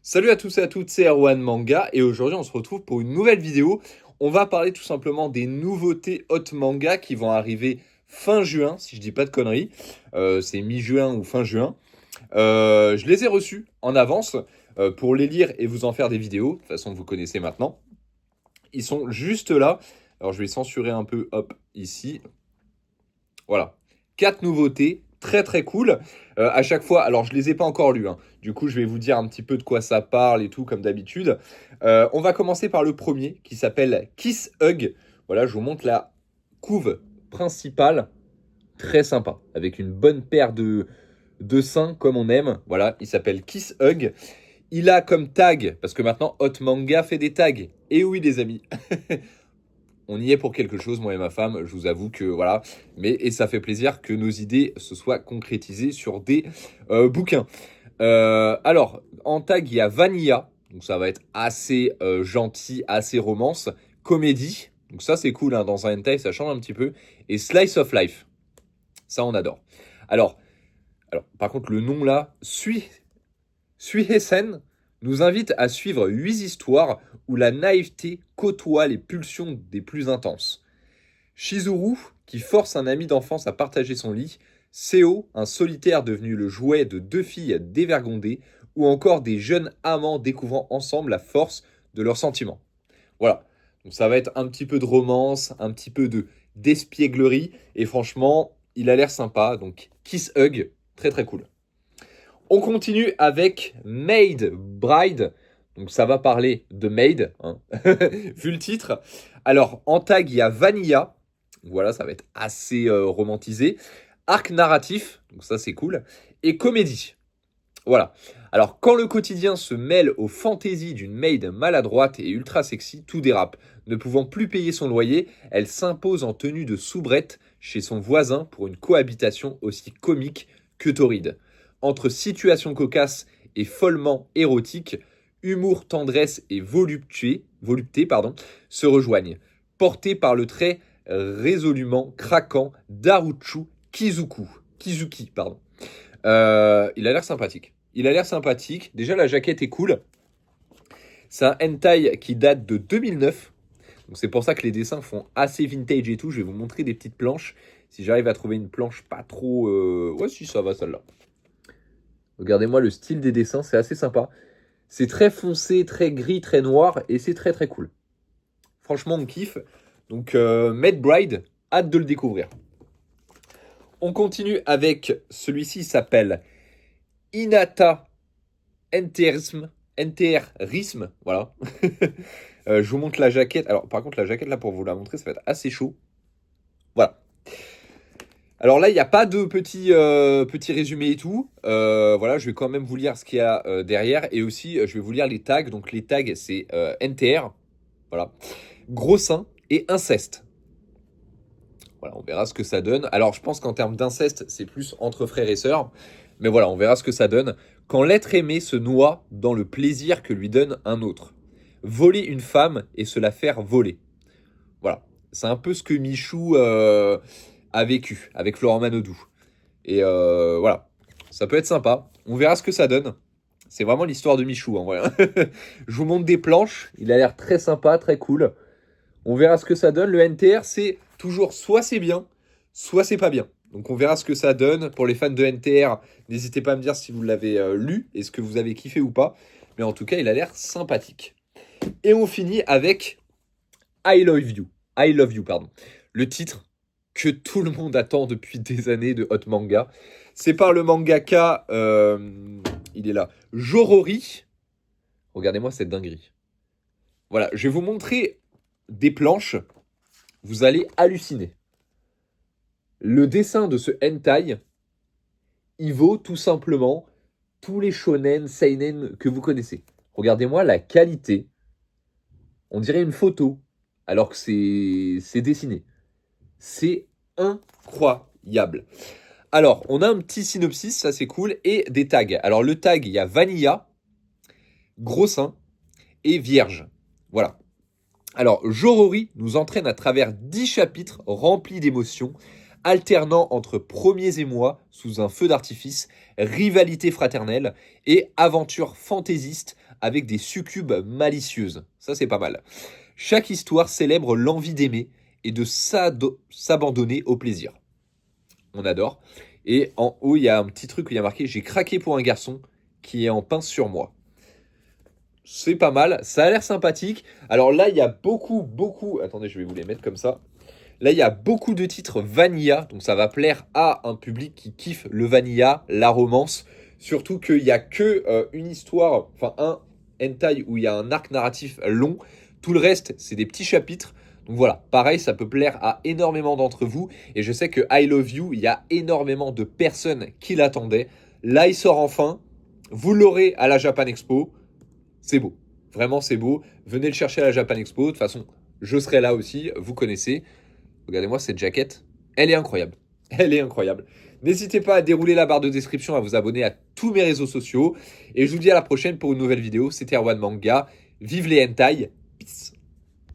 Salut à tous et à toutes, c'est Erwan Manga et aujourd'hui on se retrouve pour une nouvelle vidéo. On va parler tout simplement des nouveautés hot manga qui vont arriver fin juin, si je dis pas de conneries. C'est mi-juin ou fin juin. Je les ai reçus en avance pour les lire et vous en faire des vidéos. De toute façon, vous connaissez maintenant. Ils sont juste là. Alors je vais censurer un peu, hop, ici. Voilà. 4 nouveautés, très très cool. À chaque fois, alors je les ai pas encore lus, hein. Du coup je vais vous dire un petit peu de quoi ça parle et tout, comme d'habitude. On va commencer par le premier, qui s'appelle Kiss Hug. Voilà, je vous montre la couve principale. Très sympa, avec une bonne paire de seins, comme on aime. Voilà, il s'appelle Kiss Hug. Il a comme tag, parce que maintenant Hot Manga fait des tags. Et oui les amis, on y est pour quelque chose, moi et ma femme, je vous avoue que voilà. Et ça fait plaisir que nos idées se soient concrétisées sur des bouquins. Alors, en tag, il y a Vanilla, donc ça va être assez gentil, assez romance. Comédie, donc ça c'est cool, hein, dans un hentai, ça change un petit peu. Et Slice of Life, ça on adore. Alors, par contre, le nom là, Suihesen nous invite à suivre 8 histoires où la naïveté côtoie les pulsions des plus intenses. Shizuru, qui force un ami d'enfance à partager son lit, Seo, un solitaire devenu le jouet de 2 filles dévergondées, ou encore des jeunes amants découvrant ensemble la force de leurs sentiments. Voilà, donc ça va être un petit peu de romance, un petit peu d'espièglerie, et franchement, il a l'air sympa, donc Kiss Hug, très très cool. On continue avec Maid Bride. Donc ça va parler de Maid, hein, vu le titre. Alors en tag, il y a Vanilla. Voilà, ça va être assez romantisé. Arc narratif, donc ça c'est cool. Et comédie. Voilà. Alors quand le quotidien se mêle aux fantaisies d'une maid maladroite et ultra sexy, tout dérape. Ne pouvant plus payer son loyer, elle s'impose en tenue de soubrette chez son voisin pour une cohabitation aussi comique que torride. Entre situations cocasses et follement érotiques, humour, tendresse et volupté se rejoignent, portés par le trait résolument craquant d'Aruchu Kizuki. Il a l'air sympathique. Il a l'air sympathique. Déjà, la jaquette est cool. C'est un hentai qui date de 2009. Donc c'est pour ça que les dessins font assez vintage et tout. Je vais vous montrer des petites planches. Si j'arrive à trouver une planche pas trop... Ouais, si, ça va, celle-là. Regardez-moi le style des dessins, c'est assez sympa. C'est très foncé, très gris, très noir, et c'est très très cool. Franchement, on kiffe. Donc, Maid Bride, hâte de le découvrir. On continue avec celui-ci, il s'appelle Inata Enterisme, voilà. Je vous montre la jaquette. Alors, par contre, la jaquette, là, pour vous la montrer, ça va être assez chaud. Voilà. Alors là, il n'y a pas de petit résumé et tout. Voilà, je vais quand même vous lire ce qu'il y a derrière. Et aussi, je vais vous lire les tags. Donc les tags, c'est NTR. Voilà. Gros sein et inceste. Voilà, on verra ce que ça donne. Alors, je pense qu'en termes d'inceste, c'est plus entre frères et sœurs. Mais voilà, on verra ce que ça donne. Quand l'être aimé se noie dans le plaisir que lui donne un autre. Voler une femme et se la faire voler. Voilà. C'est un peu ce que Michou a vécu avec Florent Manodou. Et voilà. Ça peut être sympa. On verra ce que ça donne. C'est vraiment l'histoire de Michou, en vrai. Je vous montre des planches. Il a l'air très sympa, très cool. On verra ce que ça donne. Le NTR, c'est toujours soit c'est bien, soit c'est pas bien. Donc on verra ce que ça donne. Pour les fans de NTR, n'hésitez pas à me dire si vous l'avez lu et ce que vous avez kiffé ou pas. Mais en tout cas, il a l'air sympathique. Et on finit avec I Love You. I Love You, pardon. Le titre que tout le monde attend depuis des années de hot manga. C'est par le mangaka, il est là, Jorori. Regardez-moi cette dinguerie. Voilà, je vais vous montrer des planches. Vous allez halluciner. Le dessin de ce hentai, il vaut tout simplement tous les shonen, seinen que vous connaissez. Regardez-moi la qualité. On dirait une photo, alors que c'est dessiné. C'est incroyable. Alors, on a un petit synopsis, ça c'est cool, et des tags. Alors, le tag, il y a Vanilla, Gros sein et Vierge. Voilà. Alors, Jorori nous entraîne à travers 10 chapitres remplis d'émotions, alternant entre premiers émois sous un feu d'artifice, rivalité fraternelle et aventure fantaisiste avec des succubes malicieuses. Ça, c'est pas mal. Chaque histoire célèbre l'envie d'aimer et de s'abandonner au plaisir. On adore. Et en haut, il y a un petit truc où il y a marqué « J'ai craqué pour un garçon qui est en pince sur moi ». C'est pas mal, ça a l'air sympathique. Alors là, il y a beaucoup... Attendez, je vais vous les mettre comme ça. Là, il y a beaucoup de titres vanilla, donc ça va plaire à un public qui kiffe le vanilla, la romance. Surtout qu'il n'y a que une histoire, enfin un hentai où il y a un arc narratif long. Tout le reste, c'est des petits chapitres. Donc voilà, pareil, ça peut plaire à énormément d'entre vous. Et je sais que I Love You, il y a énormément de personnes qui l'attendaient. Là, il sort enfin. Vous l'aurez à la Japan Expo. C'est beau. Vraiment, c'est beau. Venez le chercher à la Japan Expo. De toute façon, je serai là aussi. Vous connaissez. Regardez-moi cette jaquette. Elle est incroyable. Elle est incroyable. N'hésitez pas à dérouler la barre de description, à vous abonner à tous mes réseaux sociaux. Et je vous dis à la prochaine pour une nouvelle vidéo. C'était Erwan Manga. Vive les hentai. Peace.